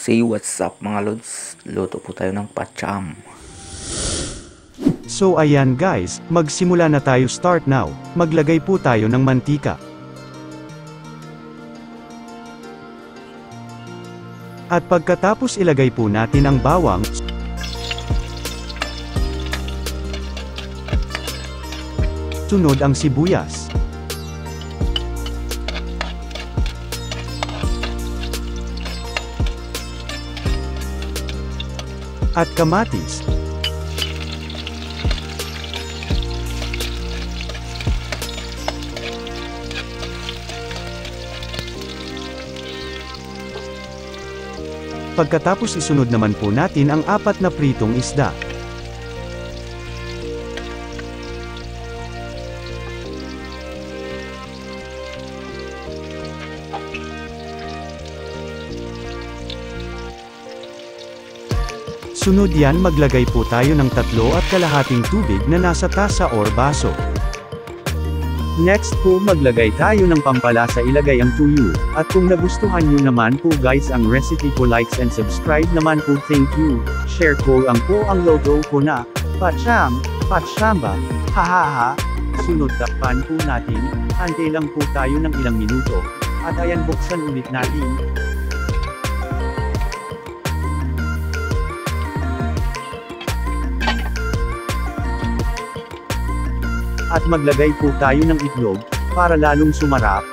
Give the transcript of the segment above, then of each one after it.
Say what's up mga lods, luto po tayo ng pacham. So ayan guys, magsimula na tayo. Start now. Maglagay po tayo ng mantika. At pagkatapos ilagay po natin ang bawang, sunod ang sibuyas, at kamatis. Pagkatapos isunod naman po natin ang 4 na pritong isda. Sunod yan, maglagay po tayo ng 3.5 tubig na nasa tasa or baso. Next po, maglagay tayo ng pampalasa, ilagay ang tuyo. At kung nagustuhan nyo naman po guys ang recipe ko, likes and subscribe naman po, thank you. Share ko ang logo ko na pachamba, hahaha. Sunod, takpan po natin, antay lang po tayo ng ilang minuto. At ayan, buksan ulit natin. At maglagay po tayo ng itlog, para lalong sumarap.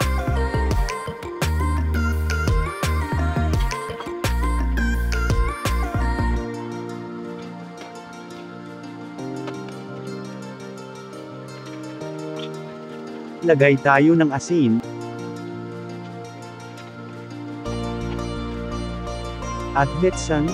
Lagay tayo ng asin. At bitsan.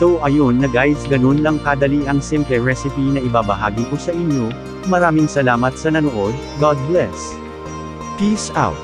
So ayun na guys, ganun lang kadali ang simple recipe na ibabahagi ko sa inyo. Maraming salamat sa nanood, God bless. Peace out.